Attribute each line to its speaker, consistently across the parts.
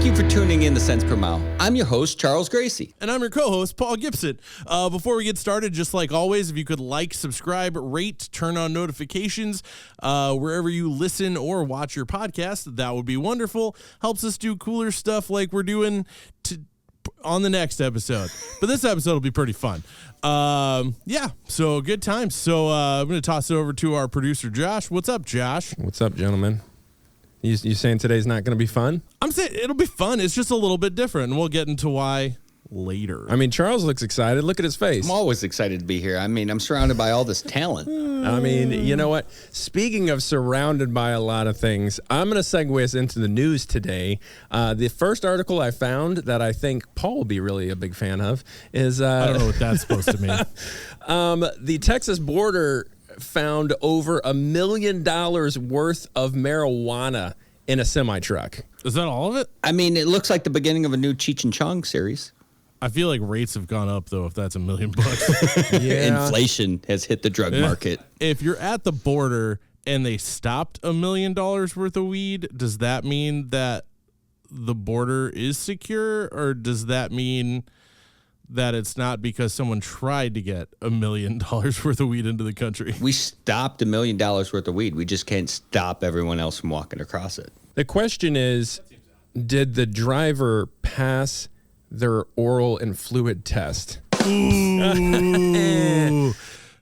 Speaker 1: Thank you for tuning in to Cents Per Mile. I'm your host, Charles Gracie.
Speaker 2: And I'm your co-host, Paul Gibson. Before we get started, just like always, if you could like, subscribe, rate, turn on notifications, wherever you listen or watch your podcast, that would be wonderful. Helps us do cooler stuff like we're doing on the next episode. But this episode will be pretty fun. So good times. So I'm going to toss it over to our producer, Josh. What's up, Josh?
Speaker 3: What's up, gentlemen? You saying today's not going to be fun?
Speaker 2: I'm saying it'll be fun. It's just a little bit different, and we'll get into why later.
Speaker 3: I mean, Charles looks excited. Look at his face.
Speaker 1: I'm always excited to be here. I mean, I'm surrounded by all this talent.
Speaker 3: I mean, you know what? Speaking of surrounded by a lot of things, I'm going to segue us into the news today. The first article I found that I think Paul will be really a big fan of is...
Speaker 2: I don't know what that's supposed to mean.
Speaker 3: The Texas border found over $1 million worth of marijuana in a semi-truck.
Speaker 2: Is that all of it?
Speaker 1: I mean, it looks like the beginning of a new Cheech and Chong series.
Speaker 2: I feel like rates have gone up, though, if that's $1 million.
Speaker 3: Yeah.
Speaker 1: Inflation has hit the drug market.
Speaker 2: If you're at the border and they stopped $1 million worth of weed, does that mean that the border is secure, or does that mean that it's not because someone tried to get $1 million worth of weed into the country?
Speaker 1: We stopped $1 million worth of weed. We just can't stop everyone else from walking across it.
Speaker 3: The question is, did the driver pass their oral and fluid test?
Speaker 2: Ooh.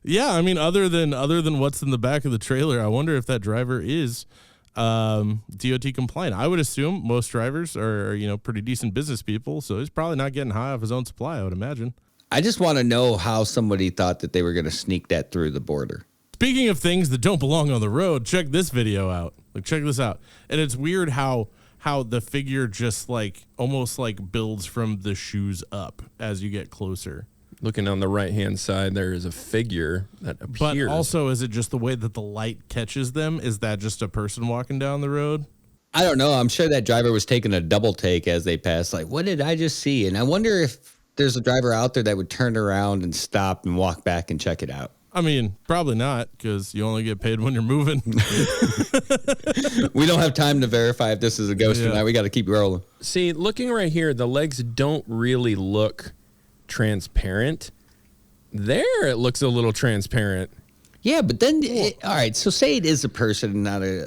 Speaker 2: Yeah, I mean, other than what's in the back of the trailer, I wonder if that driver is DOT compliant. I would assume most drivers are, pretty decent business people, so he's probably not getting high off his own supply, I would imagine.
Speaker 1: I just want to know how somebody thought that they were going to sneak that through the border.
Speaker 2: Speaking of things that don't belong on the road, check this video out. Check this out. And it's weird how the figure just almost builds from the shoes up as you get closer.
Speaker 3: Looking on the right-hand side, there is a figure that appears.
Speaker 2: But also, is it just the way that the light catches them? Is that just a person walking down the road?
Speaker 1: I don't know. I'm sure that driver was taking a double take as they passed. Like, what did I just see? And I wonder if there's a driver out there that would turn around and stop and walk back and check it out.
Speaker 2: I mean, probably not, because you only get paid when you're moving.
Speaker 1: We don't have time to verify if this is a ghost or not. We got to keep rolling.
Speaker 3: See, looking right here, the legs don't really look transparent. There, it looks a little transparent.
Speaker 1: Yeah, but then, all right, so say it is a person, not a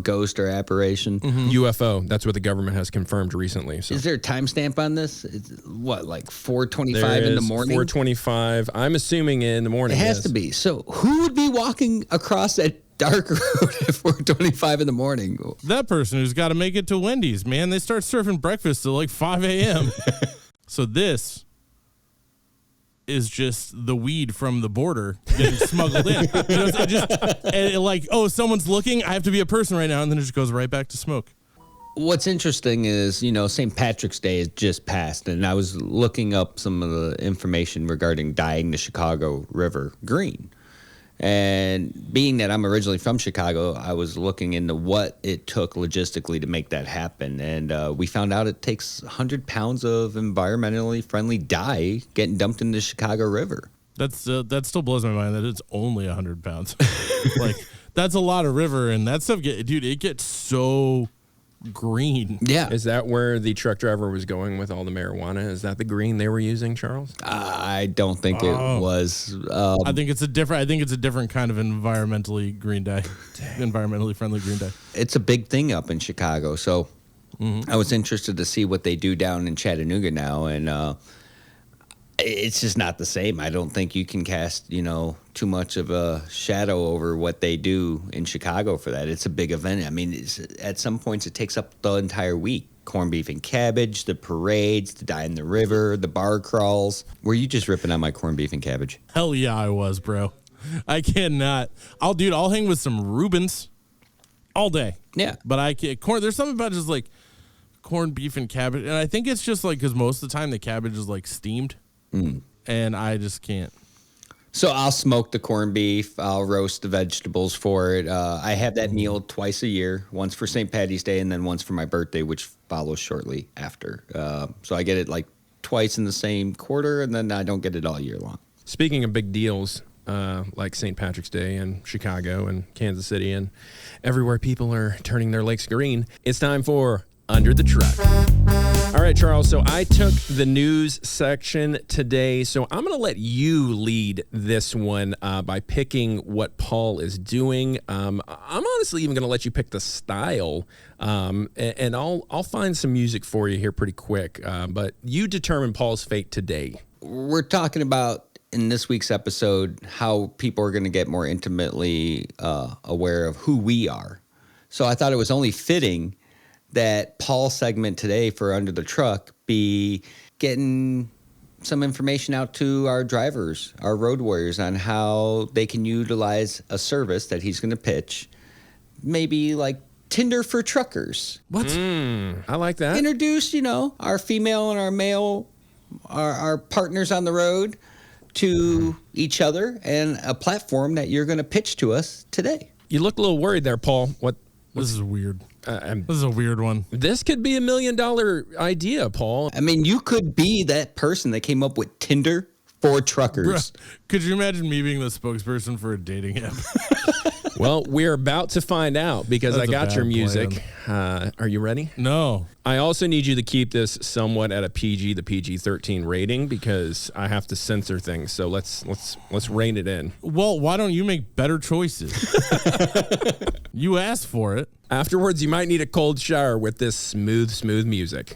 Speaker 1: ghost or apparition.
Speaker 3: Mm-hmm. UFO, that's what the government has confirmed recently. So.
Speaker 1: Is there a timestamp on this? It's, 4:25 in the morning?
Speaker 3: 4:25. I'm assuming in the morning.
Speaker 1: It has to be. So who would be walking across that dark road at 4:25 in the morning?
Speaker 2: That person who's got to make it to Wendy's, man. They start serving breakfast at 5 a.m. So this is just the weed from the border getting smuggled in. Someone's looking, I have to be a person right now, and then it just goes right back to smoke.
Speaker 1: What's interesting is, St. Patrick's Day has just passed, and I was looking up some of the information regarding dyeing the Chicago River green. And being that I'm originally from Chicago, I was looking into what it took logistically to make that happen. And we found out it takes 100 pounds of environmentally friendly dye getting dumped in the Chicago River.
Speaker 2: That still blows my mind that it's only 100 pounds. That's a lot of river, and that stuff, it gets so green.
Speaker 1: Yeah.
Speaker 3: Is that where the truck driver was going with all the marijuana? Is that the green they were using, Charles?
Speaker 1: I don't think it was.
Speaker 2: I think it's a different kind of environmentally green dye, environmentally friendly green dye.
Speaker 1: It's a big thing up in Chicago, so I was interested to see what they do down in Chattanooga now, and it's just not the same. I don't think you can cast, too much of a shadow over what they do in Chicago for that. It's a big event. I mean, at some points it takes up the entire week. Corned beef and cabbage, the parades, the dye in the river, the bar crawls. Were you just ripping on my corned beef and cabbage?
Speaker 2: Hell yeah, I was, bro. I cannot. I'll hang with some Reubens all day.
Speaker 1: Yeah.
Speaker 2: But I can't. There's something about just corned beef and cabbage. And I think it's just because most of the time the cabbage is steamed. And I just can't.
Speaker 1: So I'll smoke the corned beef. I'll roast the vegetables for it. I have that meal twice a year, once for St. Patty's Day and then once for my birthday, which follows shortly after. So I get it twice in the same quarter, and then I don't get it all year long.
Speaker 3: Speaking of big deals, like St. Patrick's Day in Chicago and Kansas City and everywhere people are turning their lakes green, it's time for Under the Truck. All right, Charles. So I took the news section today. So I'm going to let you lead this one by picking what Paul is doing. I'm honestly even going to let you pick the style, and I'll find some music for you here pretty quick. But you determine Paul's fate today.
Speaker 1: We're talking about in this week's episode how people are going to get more intimately aware of who we are. So I thought it was only fitting that Paul's segment today for Under the Truck be getting some information out to our drivers, our road warriors, on how they can utilize a service that he's going to pitch, maybe like Tinder for truckers.
Speaker 2: What?
Speaker 3: I like that.
Speaker 1: Introduce, our female and our male, our partners on the road to each other and a platform that you're going to pitch to us today.
Speaker 3: You look a little worried there, Paul.
Speaker 2: This is weird. This is a weird one.
Speaker 3: This could be $1 million idea, Paul.
Speaker 1: I mean, you could be that person that came up with Tinder for truckers.
Speaker 2: Bruh, could you imagine me being the spokesperson for a dating app?
Speaker 3: Well, we're about to find out because
Speaker 2: That's
Speaker 3: I got
Speaker 2: a
Speaker 3: your
Speaker 2: bad
Speaker 3: music. Are you ready?
Speaker 2: No.
Speaker 3: I also need you to keep this somewhat at a the PG-13 rating because I have to censor things. So let's rein it in.
Speaker 2: Well, why don't you make better choices? You asked for it.
Speaker 3: Afterwards, you might need a cold shower with this smooth music.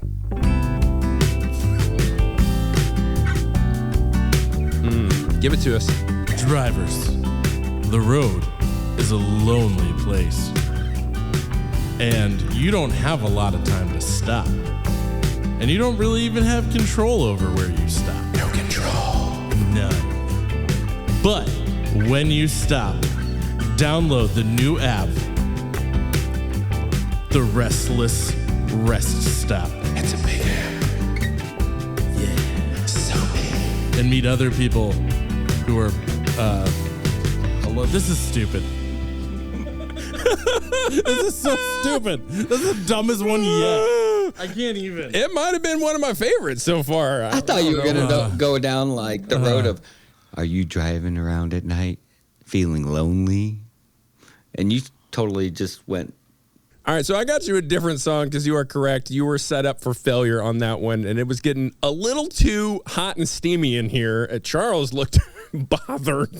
Speaker 3: Give it to us.
Speaker 2: Drivers, the road is a lonely place. And you don't have a lot of time to stop. And you don't really even have control over where you stop.
Speaker 3: No control.
Speaker 2: None. But when you stop, download the new app, The Restless Rest Stop.
Speaker 3: It's a big app.
Speaker 2: Yeah.
Speaker 3: So big.
Speaker 2: And meet other people who are, this is stupid. This is so stupid. This is the dumbest one yet. I can't even.
Speaker 3: It might have been one of my favorites so far.
Speaker 1: I thought you were going to go down like the road of, are you driving around at night feeling lonely? And you totally just went.
Speaker 3: All right, so I got you a different song because you are correct. You were set up for failure on that one, and it was getting a little too hot and steamy in here. Charles looked bothered.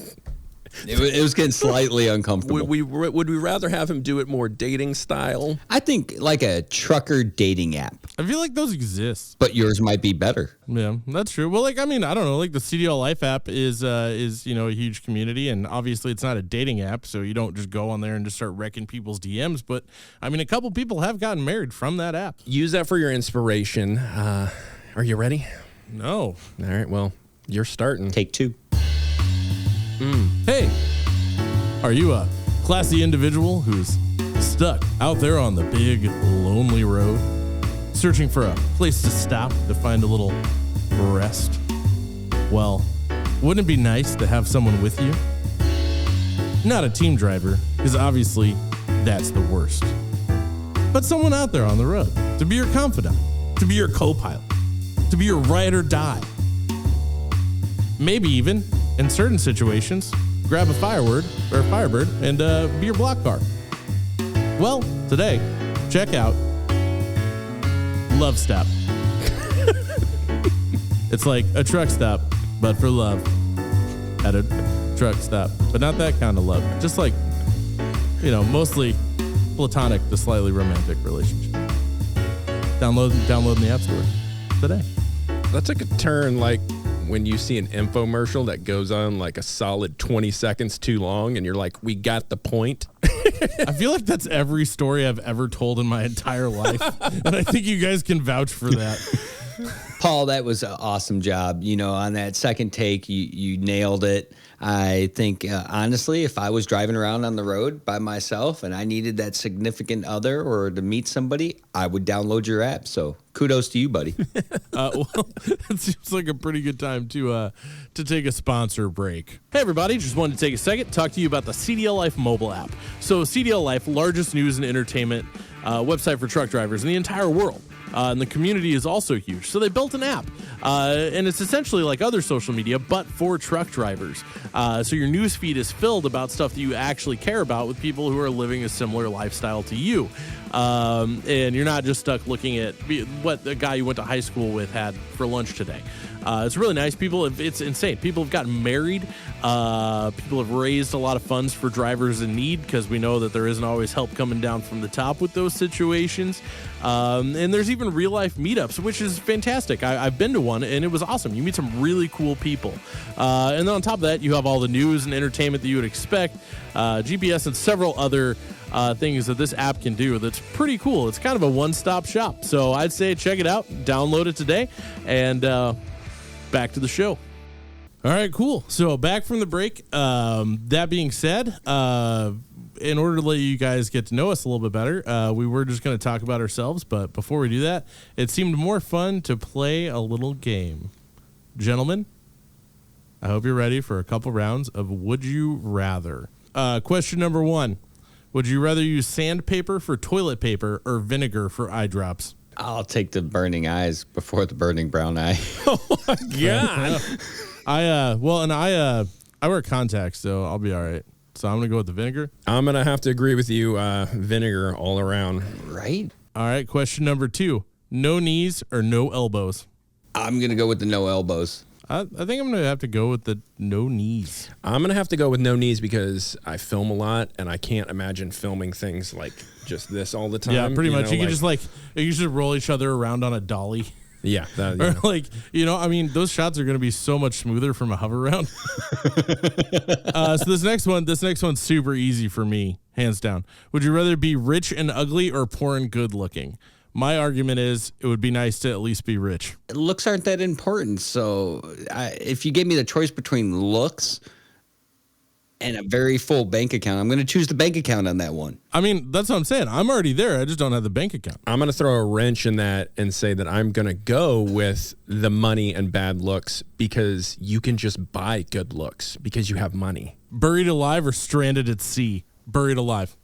Speaker 1: It was getting slightly uncomfortable.
Speaker 3: Would we rather have him do it more dating style?
Speaker 1: I think like a trucker dating app,
Speaker 2: I feel like those exist.
Speaker 1: but yours might be better.
Speaker 2: Yeah, that's true. Well, I don't know. Like the CDL Life app is a huge community, and obviously it's not a dating app, so you don't just go on there and just start wrecking people's DMs. But I mean, a couple people have gotten married from that app.
Speaker 3: Use that for your inspiration. Are you ready?
Speaker 2: No.
Speaker 3: All right, well, you're starting.
Speaker 1: Take two.
Speaker 2: Hey, are you a classy individual who's stuck out there on the big, lonely road, searching for a place to stop to find a little rest? Well, wouldn't it be nice to have someone with you? Not a team driver, because obviously that's the worst. But someone out there on the road to be your confidant, to be your co-pilot, to be your ride or die. Maybe even, in certain situations, grab a Firebird and be your block car. Well, today, check out Love Stop. It's like a truck stop, but for love. At a truck stop, but not that kind of love. Just like, mostly platonic to slightly romantic relationship. Download in the App Store today.
Speaker 3: That took a turn like when you see an infomercial that goes on like a solid 20 seconds too long and you're like, we got the point.
Speaker 2: I feel like that's every story I've ever told in my entire life. And I think you guys can vouch for that.
Speaker 1: Paul, that was an awesome job. On that second take, you nailed it. I think, honestly, if I was driving around on the road by myself and I needed that significant other or to meet somebody, I would download your app. So kudos to you, buddy.
Speaker 2: Well, it seems like a pretty good time to take a sponsor break. Hey, everybody. Just wanted to take a second to talk to you about the CDL Life mobile app. So CDL Life, largest news and entertainment website for truck drivers in the entire world. and the community is also huge. So they built an app, and it's essentially like other social media, but for truck drivers. So your news feed is filled about stuff that you actually care about with people who are living a similar lifestyle to you. And you're not just stuck looking at what the guy you went to high school with had for lunch today. It's really nice. It's insane. People have gotten married. People have raised a lot of funds for drivers in need because we know that there isn't always help coming down from the top with those situations. And there's even real life meetups, which is fantastic. I've been to one and it was awesome. You meet some really cool people. And then on top of that, you have all the news and entertainment that you would expect, GPS and several other things that this app can do that's pretty cool. It's kind of a one-stop shop. So I'd say check it out, download it today, and back to the show. All right, cool. So back from the break. That being said, in order to let you guys get to know us a little bit better, we were just going to talk about ourselves. But before we do that, it seemed more fun to play a little game. Gentlemen, I hope you're ready for a couple rounds of Would You Rather. Question number 1. Would you rather use sandpaper for toilet paper or vinegar for eye drops?
Speaker 1: I'll take the burning eyes before the burning brown eye.
Speaker 3: Oh my God.
Speaker 2: I wear contacts, so I'll be all right. So I'm gonna go with the vinegar.
Speaker 3: I'm going to have to agree with you. Vinegar all around.
Speaker 1: Right?
Speaker 2: All right. Question number 2: no knees or no elbows?
Speaker 1: I'm going to go with the no elbows.
Speaker 2: I think I'm gonna have to go with the no knees.
Speaker 3: I'm going to have to go with no knees because I film a lot and I can't imagine filming things like just this all the time.
Speaker 2: Yeah, pretty much. You can just roll each other around on a dolly.
Speaker 3: Yeah.
Speaker 2: Or I mean, those shots are going to be so much smoother from a hover round. So this next one's super easy for me, hands down. Would you rather be rich and ugly or poor and good looking? My argument is it would be nice to at least be rich.
Speaker 1: Looks aren't that important. So if you gave me the choice between looks and a very full bank account, I'm going to choose the bank account on that one.
Speaker 2: I mean, that's what I'm saying. I'm already there. I just don't have the bank account.
Speaker 3: I'm going to throw a wrench in that and say that I'm going to go with the money and bad looks because you can just buy good looks because you have money.
Speaker 2: Buried alive or stranded at sea? Buried alive.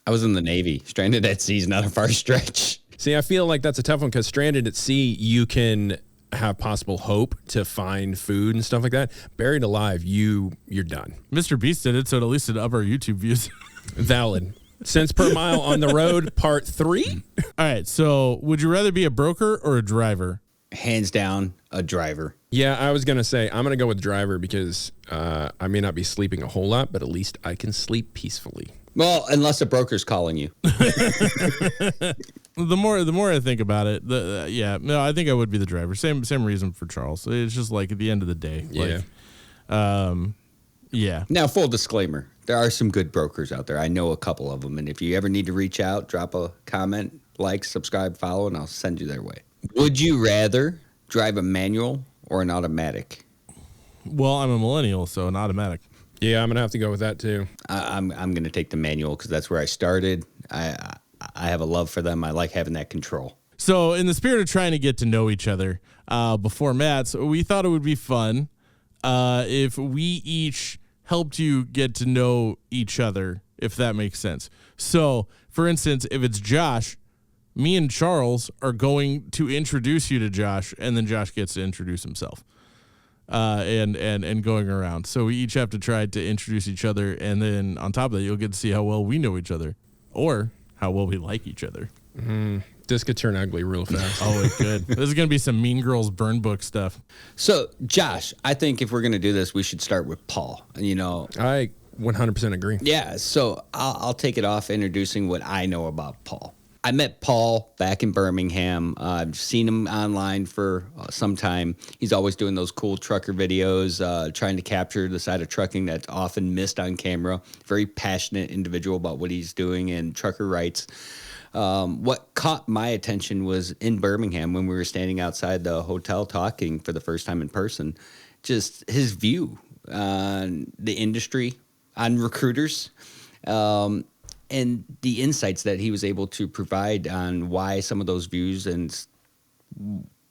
Speaker 1: I was in the Navy. Stranded at sea is not a far stretch.
Speaker 3: See, I feel like that's a tough one because stranded at sea, you can have possible hope to find food and stuff like that. Buried alive, you're done.
Speaker 2: Mr. Beast did it, so at least it'd up our YouTube views.
Speaker 3: Valid. Cents per mile on the road, part 3.
Speaker 2: All right, so would you rather be a broker or a driver?
Speaker 1: Hands down, a driver.
Speaker 3: Yeah, I was going to say, I'm going to go with driver because I may not be sleeping a whole lot, but at least I can sleep peacefully.
Speaker 1: Well, unless a broker's calling you.
Speaker 2: The more I think about it, I think I would be the driver. Same reason for Charles. It's just like at the end of the day. Yeah.
Speaker 1: Now, full disclaimer, there are some good brokers out there. I know a couple of them. And if you ever need to reach out, drop a comment, like, subscribe, follow, and I'll send you their way. Would you rather drive a manual or an automatic?
Speaker 2: Well, I'm a millennial, so an automatic.
Speaker 3: Yeah, I'm going to have to go with that too.
Speaker 1: I'm going to take the manual because that's where I started. I have a love for them. I like having that control.
Speaker 2: So in the spirit of trying to get to know each other before Matt's, we thought it would be fun if we each helped you get to know each other, if that makes sense. So, for instance, if it's Josh, me and Charles are going to introduce you to Josh, and then Josh gets to introduce himself. And going around. So we each have to try to introduce each other, and then on top of that, you'll get to see how well we know each other or how well we like each other.
Speaker 3: This could turn ugly real fast.
Speaker 2: Oh, it could. This is going to be some Mean Girls burn book stuff.
Speaker 1: So, Josh, I think if we're going to do this, we should start with Paul.
Speaker 3: I 100% agree.
Speaker 1: Yeah, so I'll take it off introducing what I know about Paul. I met Paul back in Birmingham. I've seen him online for some time. He's always doing those cool trucker videos, trying to capture the side of trucking that's often missed on camera. Very passionate individual about what he's doing and trucker rights. What caught my attention was in Birmingham when we were standing outside the hotel talking for the first time in person, just his view on the industry, on recruiters, and the insights that he was able to provide on why some of those views and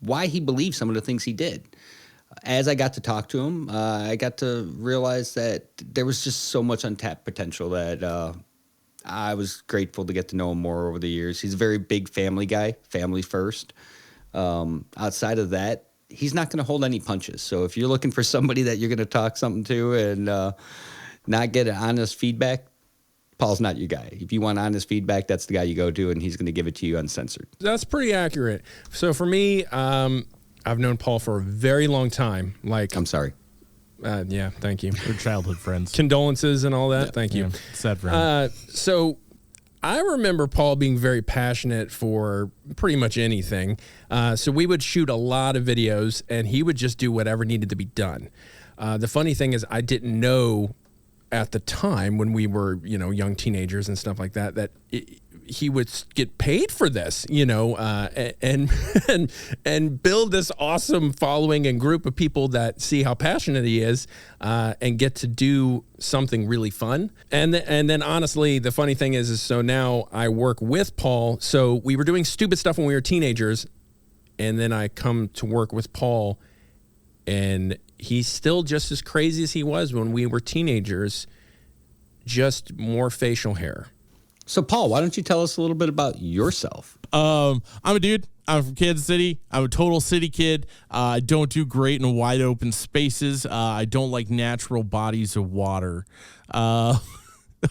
Speaker 1: why he believed some of the things he did. As I got to talk to him, I got to realize that there was just so much untapped potential that I was grateful to get to know him more over the years. He's a very big family guy, family first. Outside of that, he's not going to hold any punches. So if you're looking for somebody that you're going to talk something to and not get an honest feedback, Paul's not your guy. If you want honest feedback, that's the guy you go to, and he's going to give it to you uncensored.
Speaker 3: That's pretty accurate. So for me, I've known Paul for a very long time. Like,
Speaker 1: I'm sorry.
Speaker 3: Yeah, thank you.
Speaker 2: We're childhood friends.
Speaker 3: Condolences and all that.
Speaker 2: Yeah,
Speaker 3: Thank you.
Speaker 2: yeah, sad for him.
Speaker 3: So I remember Paul being very passionate for pretty much anything. So we would shoot a lot of videos, and he would just do whatever needed to be done. The funny thing is, I didn't know at the time when we were, young teenagers and stuff like that, that he would get paid for this, and build this awesome following and group of people that see how passionate he is, and get to do something really fun. And then honestly, the funny thing is so now I work with Paul. So we were doing stupid stuff when we were teenagers, and then I come to work with Paul, and he's still just as crazy as he was when we were teenagers, just more facial hair.
Speaker 1: So, Paul, why don't you tell us a little bit about yourself?
Speaker 2: I'm a dude. I'm from Kansas City. I'm a total city kid. I don't do great in wide open spaces. I don't like natural bodies of water.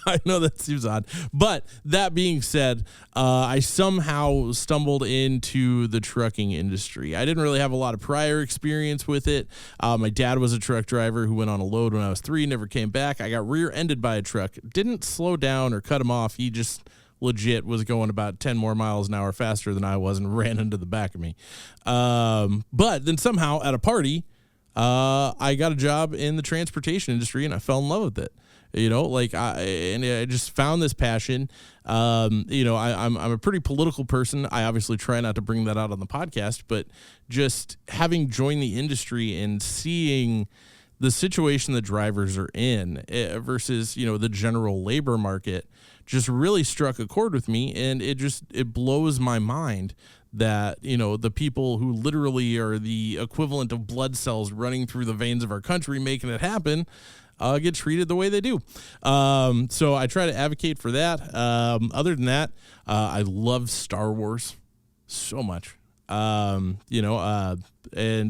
Speaker 2: I know that seems odd, but that being said, I somehow stumbled into the trucking industry. I didn't really have a lot of prior experience with it. My dad was a truck driver who went on a load when I was 3, never came back. I got rear-ended by a truck, didn't slow down or cut him off. He just legit was going about 10 more miles an hour faster than I was and ran into the back of me. But then somehow at a party, I got a job in the transportation industry and I fell in love with it. I just found this passion. I'm a pretty political person. I obviously try not to bring that out on the podcast, but just having joined the industry and seeing the situation that drivers are in versus, the general labor market just really struck a chord with me. And it blows my mind that, the people who literally are the equivalent of blood cells running through the veins of our country, making it happen, get treated the way they do. So I try to advocate for that. Other than that, I love Star Wars so much. And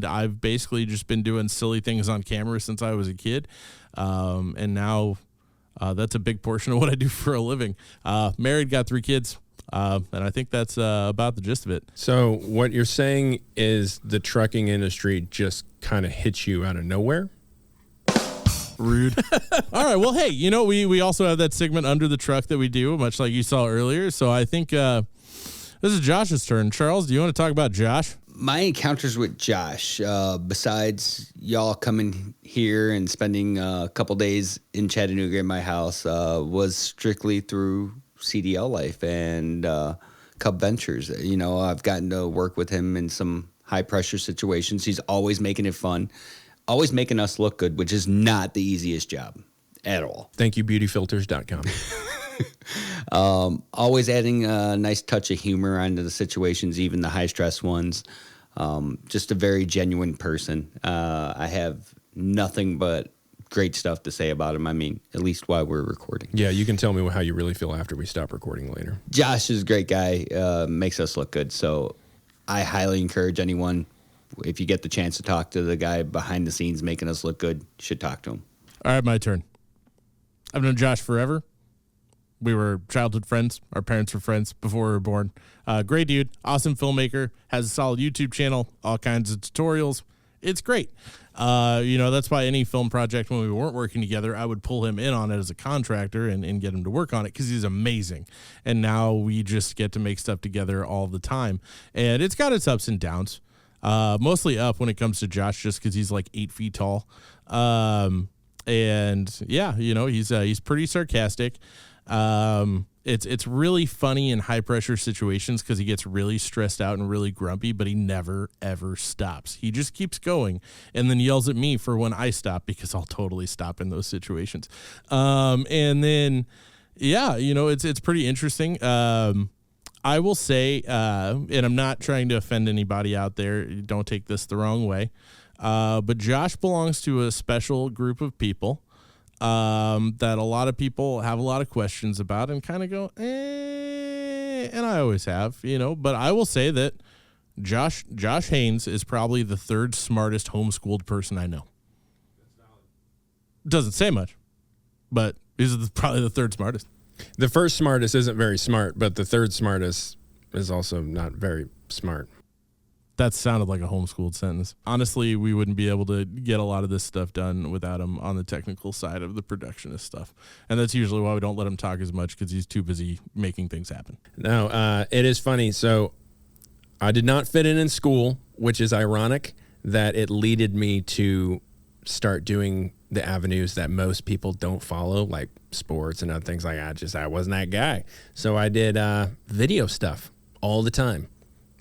Speaker 2: I've basically just been doing silly things on camera since I was a kid. And now that's a big portion of what I do for a living. Married, got 3 kids. And I think that's about the gist of it.
Speaker 3: So what you're saying is the trucking industry just kind of hits you out of nowhere?
Speaker 2: Rude. All right. Well, hey, we also have that segment Under the Truck that we do, much like you saw earlier. So I think this is Josh's turn. Charles, do you want to talk about Josh?
Speaker 1: My encounters with Josh, besides y'all coming here and spending a couple days in Chattanooga in my house, was strictly through CDL Life and Cub Ventures. I've gotten to work with him in some high-pressure situations. He's always making it fun. Always making us look good, which is not the easiest job at all.
Speaker 3: Thank you, beautyfilters.com.
Speaker 1: Always adding a nice touch of humor onto the situations, even the high-stress ones. Just a very genuine person. I have nothing but great stuff to say about him. I mean, at least while we're recording.
Speaker 3: Yeah, you can tell me how you really feel after we stop recording later.
Speaker 1: Josh is a great guy. Makes us look good. So I highly encourage anyone, if you get the chance to talk to the guy behind the scenes making us look good, you should talk to him.
Speaker 2: All right, my turn. I've known Josh forever. We were childhood friends. Our parents were friends before we were born. Great dude, awesome filmmaker, has a solid YouTube channel, all kinds of tutorials. It's great. That's why any film project when we weren't working together, I would pull him in on it as a contractor and get him to work on it because he's amazing. And now we just get to make stuff together all the time. And it's got its ups and downs. Mostly up when it comes to Josh, just because he's like 8 feet tall. And yeah, he's pretty sarcastic. It's really funny in high pressure situations because he gets really stressed out and really grumpy, but he never ever stops. He just keeps going and then yells at me for when I stop because I'll totally stop in those situations. And then yeah, it's pretty interesting. I will say, and I'm not trying to offend anybody out there, don't take this the wrong way, but Josh belongs to a special group of people. that a lot of people have a lot of questions about and kind of go, and I always have, but I will say that Josh Haynes is probably the third smartest homeschooled person I know. Doesn't say much, but he's probably the third smartest.
Speaker 3: The first smartest isn't very smart, but the third smartest is also not very smart.
Speaker 2: That sounded like a homeschooled sentence. Honestly, we wouldn't be able to get a lot of this stuff done without him on the technical side of the productionist stuff. And that's usually why we don't let him talk as much, because he's too busy making things happen.
Speaker 3: Now, it is funny. So I did not fit in school, which is ironic that it leaded me to start doing the avenues that most people don't follow, like sports and other things like that. I wasn't that guy. So I did video stuff all the time.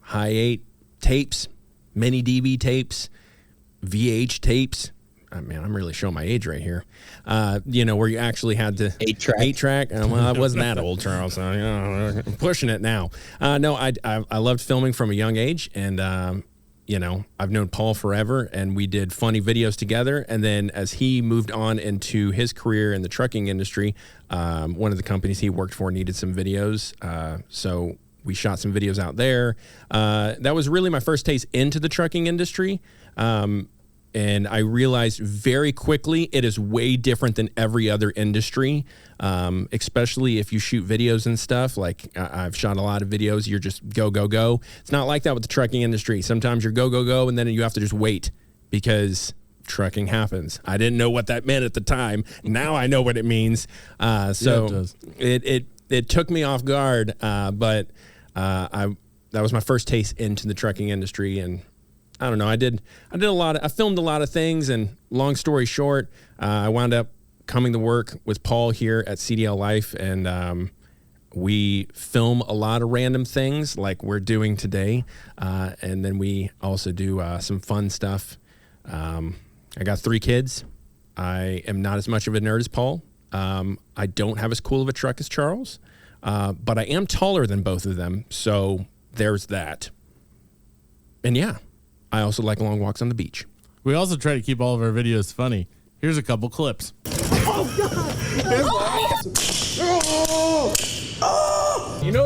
Speaker 3: High 8 tapes, mini DV tapes, VH tapes. Man, I'm really showing my age right here. Where you actually had to 8-track. Well, I wasn't that old, Charles. So, I'm pushing it now. No, I loved filming from a young age, and I've known Paul forever, and we did funny videos together. And then as he moved on into his career in the trucking industry, one of the companies he worked for needed some videos, so we shot some videos out there. That was really my first taste into the trucking industry. And I realized very quickly it is way different than every other industry, especially if you shoot videos and stuff. Like I've shot a lot of videos. You're just go, go, go. It's not like that with the trucking industry. Sometimes you're go, go, go, and then you have to just wait because trucking happens. I didn't know what that meant at the time. Now I know what it means. It took me off guard, but that was my first taste into the trucking industry. And I don't know, I filmed a lot of things, and long story short, I wound up coming to work with Paul here at CDL Life, and we film a lot of random things like we're doing today, and then we also do some fun stuff. I got 3 kids. I am not as much of a nerd as Paul. I don't have as cool of a truck as Charles, but I am taller than both of them, so there's that. And yeah, I also like long walks on the beach.
Speaker 2: We also try to keep all of our videos funny. Here's a couple clips.
Speaker 4: Oh, God!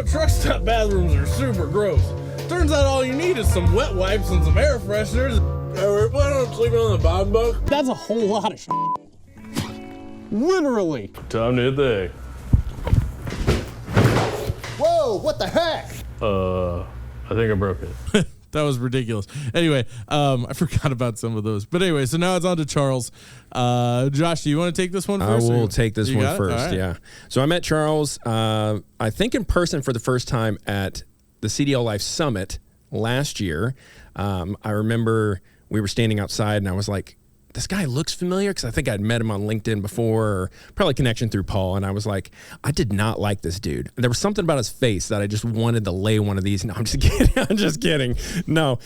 Speaker 2: Truck stop bathrooms are super gross. Turns out all you need is some wet wipes and some air fresheners. We're planning on sleeping on the bottom bunk.
Speaker 4: That's a whole lot of shit. Literally.
Speaker 2: Time to hit the
Speaker 5: Whoa, what the heck?
Speaker 2: I think I broke it. That was ridiculous. Anyway, I forgot about some of those. But anyway, so now it's on to Charles. Josh, do you want to take this one first?
Speaker 3: I will take this one first,
Speaker 2: right.
Speaker 3: Yeah. So I met Charles, I think in person for the first time at the CDL Life Summit last year. I remember we were standing outside, and I was like, this guy looks familiar, because I think I'd met him on LinkedIn before, or probably connection through Paul. And I was like, I did not like this dude. There was something about his face that I just wanted to lay one of these. No, I'm just kidding. I'm just kidding. No,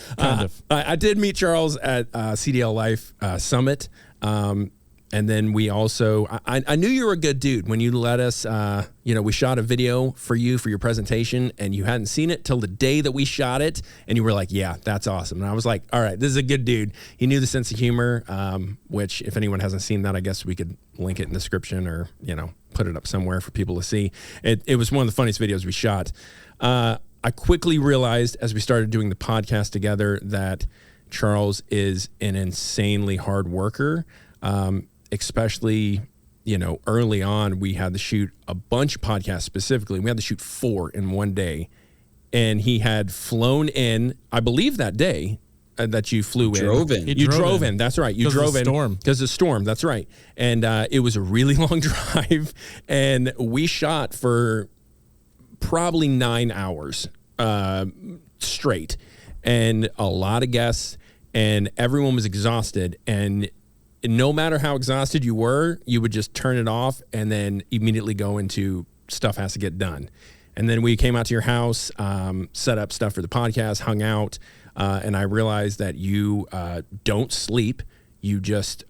Speaker 3: I did meet Charles at CDL Life Summit. And then we also, I knew you were a good dude when you let us, we shot a video for you for your presentation, and you hadn't seen it till the day that we shot it. And you were like, yeah, that's awesome. And I was like, all right, this is a good dude. He knew the sense of humor, which if anyone hasn't seen that, I guess we could link it in the description, or, put it up somewhere for people to see. It was one of the funniest videos we shot. I quickly realized as we started doing the podcast together that Charles is an insanely hard worker. Especially, early on, we had to shoot a bunch of podcasts specifically. We had to shoot 4 in one day. And he had flown in, I believe that day that you flew in. You drove in. That's right. You drove in. Because of the storm. That's right. And it was a really long drive. And we shot for probably 9 hours straight. And a lot of guests. And everyone was exhausted. And no matter how exhausted you were, you would just turn it off and then immediately go into stuff has to get done. And then we came out to your house, set up stuff for the podcast, hung out, and I realized that you don't sleep. You just,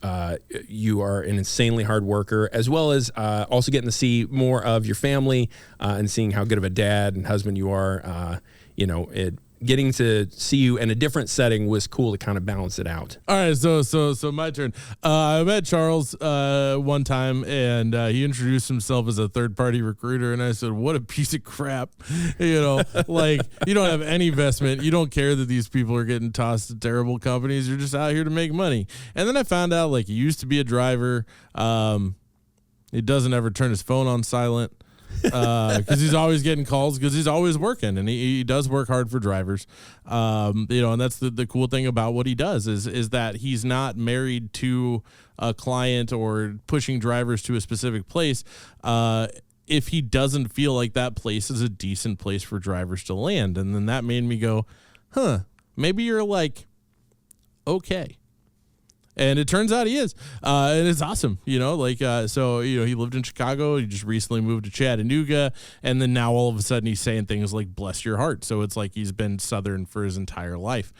Speaker 3: you are an insanely hard worker, as well as also getting to see more of your family and seeing how good of a dad and husband you are. getting to see you in a different setting was cool to kind of balance it out.
Speaker 2: All right, so my turn. I met Charles one time, and he introduced himself as a third-party recruiter, and I said, "What a piece of crap!" Like, you don't have any investment. You don't care that these people are getting tossed to terrible companies. You're just out here to make money. And then I found out, like, he used to be a driver. He doesn't ever turn his phone on silent. Because he's always getting calls because he's always working, and he does work hard for drivers. And that's the cool thing about what he does is that he's not married to a client or pushing drivers to a specific place. If he doesn't feel like that place is a decent place for drivers to land. And then that made me go, maybe you're like, okay. And it turns out he is. And it's awesome, he lived in Chicago. He just recently moved to Chattanooga. And then now all of a sudden he's saying things like, bless your heart. So it's like he's been Southern for his entire life.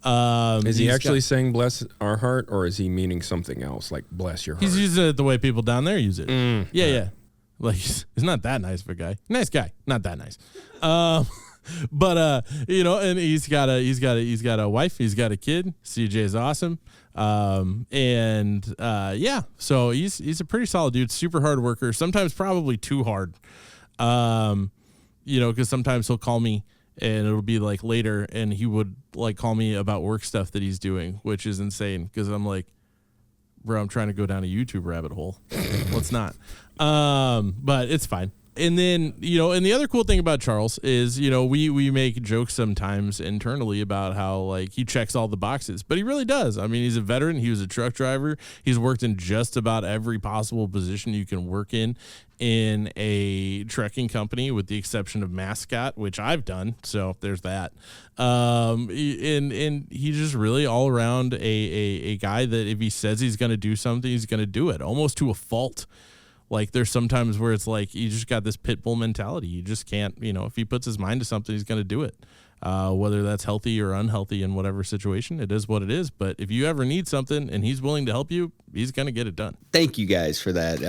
Speaker 3: Is he actually saying bless our heart, or is he meaning something else, like bless your heart?
Speaker 2: He's using it the way people down there use it. Yeah. Like, he's not that nice of a guy. Nice guy, not that nice. And he's got a wife, he's got a kid. CJ is awesome. So he's a pretty solid dude, super hard worker, sometimes probably too hard. Because sometimes he'll call me and it'll be like later, and he would like call me about work stuff that he's doing, which is insane because I'm like, bro, I'm trying to go down a YouTube rabbit hole. Let's not. But it's fine. And then, and the other cool thing about Charles is, we make jokes sometimes internally about how, like, he checks all the boxes, but he really does. I mean, he's a veteran. He was a truck driver. He's worked in just about every possible position you can work in a trucking company, with the exception of mascot, which I've done. So there's that. And he's just really all around a guy that if he says he's going to do something, he's going to do it, almost to a fault. Like, there's sometimes where it's like you just got this pit bull mentality. You just can't, if he puts his mind to something, he's going to do it. Whether that's healthy or unhealthy in whatever situation, it is what it is. But if you ever need something and he's willing to help you, he's going to get it done.
Speaker 1: Thank you guys for that.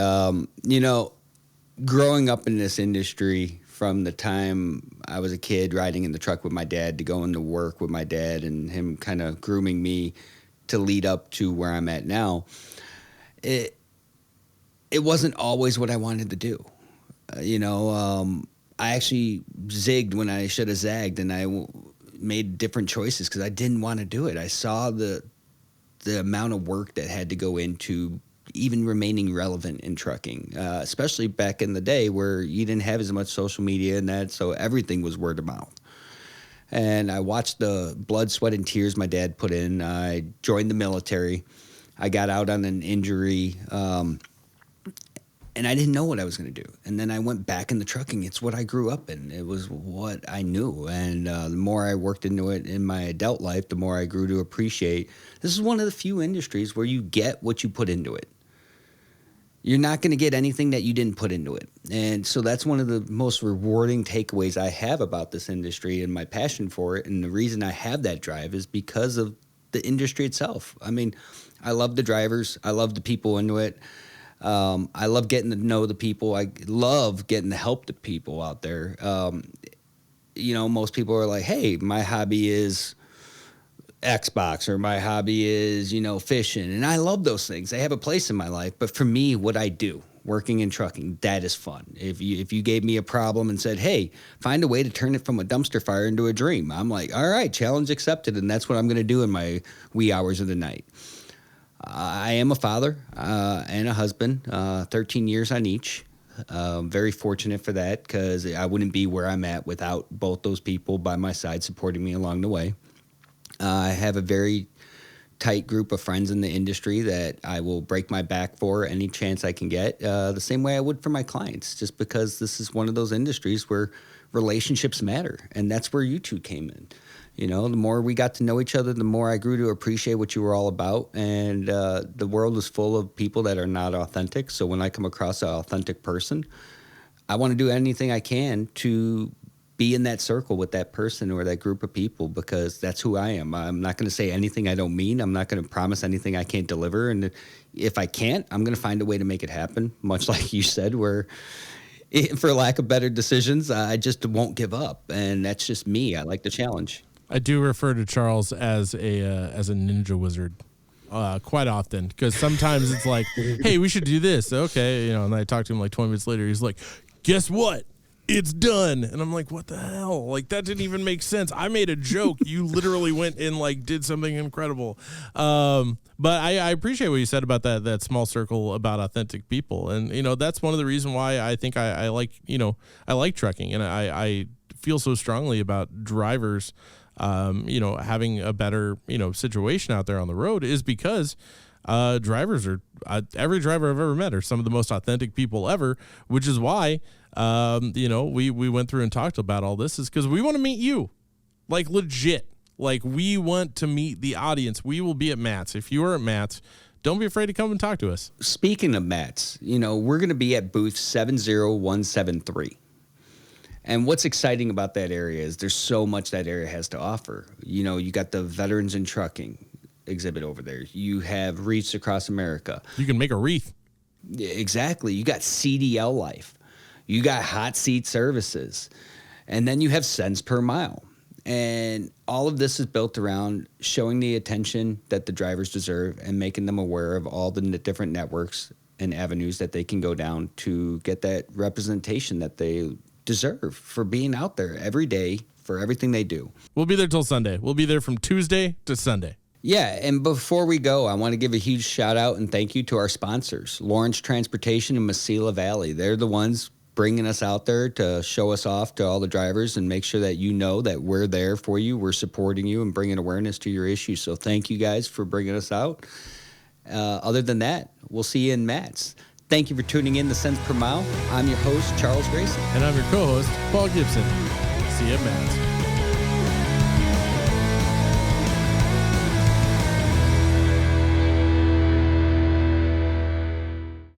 Speaker 1: Growing up in this industry from the time I was a kid riding in the truck with my dad to going to work with my dad and him kind of grooming me to lead up to where I'm at now, it wasn't always what I wanted to do. I actually zigged when I should have zagged, and I made different choices because I didn't want to do it. I saw the amount of work that had to go into even remaining relevant in trucking, especially back in the day where you didn't have as much social media and that, so everything was word of mouth. And I watched the blood, sweat, and tears my dad put in. I joined the military. I got out on an injury, and I didn't know what I was going to do. And then I went back in the trucking. It's what I grew up in. It was what I knew. And the more I worked into it in my adult life, the more I grew to appreciate. This is one of the few industries where you get what you put into it. You're not going to get anything that you didn't put into it. And so that's one of the most rewarding takeaways I have about this industry and my passion for it. And the reason I have that drive is because of the industry itself. I mean, I love the drivers. I love the people into it. I love getting to know the people. I love getting to help the people out there. Most people are like, hey, my hobby is Xbox, or my hobby is, fishing. And I love those things. They have a place in my life. But for me, what I do, working in trucking, that is fun. If you gave me a problem and said, hey, find a way to turn it from a dumpster fire into a dream, I'm like, all right, challenge accepted. And that's what I'm going to do in my wee hours of the night. I am a father and a husband, 13 years on each. Very fortunate for that, because I wouldn't be where I'm at without both those people by my side supporting me along the way. I have a very tight group of friends in the industry that I will break my back for any chance I can get, the same way I would for my clients, just because this is one of those industries where relationships matter. And that's where you two came in. The more we got to know each other, the more I grew to appreciate what you were all about. And the world is full of people that are not authentic. So when I come across an authentic person, I want to do anything I can to be in that circle with that person or that group of people, because that's who I am. I'm not going to say anything I don't mean. I'm not going to promise anything I can't deliver. And if I can't, I'm going to find a way to make it happen, much like you said, where for lack of better decisions, I just won't give up. And that's just me. I like the challenge.
Speaker 2: I do refer to Charles as a ninja wizard quite often, because sometimes it's like, hey, we should do this. Okay, and I talk to him like 20 minutes later. He's like, guess what? It's done. And I'm like, what the hell? Like, that didn't even make sense. I made a joke. You literally went and like did something incredible. But I appreciate what you said about that small circle about authentic people. And, that's one of the reasons why I think I like, I like trucking, and I feel so strongly about drivers, having a better, situation out there on the road, is because drivers are, every driver I've ever met are some of the most authentic people ever, which is why, we went through and talked about all this, is because we want to meet you, like, legit. Like, we want to meet the audience. We will be at Matt's. If you are at Matt's, don't be afraid to come and talk to us.
Speaker 1: Speaking of Matt's, we're going to be at booth 70173. And what's exciting about that area is there's so much that area has to offer. You got the Veterans in Trucking exhibit over there. You have Wreaths Across America.
Speaker 2: You can make a wreath.
Speaker 1: Exactly. You got CDL Life. You got Hot Seat Services. And then you have cents per mile. And all of this is built around showing the attention that the drivers deserve and making them aware of all the different networks and avenues that they can go down to get that representation that they deserve for being out there every day for everything they do.
Speaker 2: We'll be there till Sunday. We'll be there from Tuesday to Sunday.
Speaker 1: Yeah, and before we go, I want to give a huge shout out and thank you to our sponsors, Lawrence Transportation and Mesilla Valley. They're the ones bringing us out there to show us off to all the drivers and make sure that that we're there for you, we're supporting you, and bringing awareness to your issues. So thank you guys for bringing us out. Other than that, we'll see you in Matt's. Thank you for tuning in to Cents Per Mile. I'm your host, Charles Grayson.
Speaker 2: And I'm your co-host, Paul Gibson. See you at Matt's.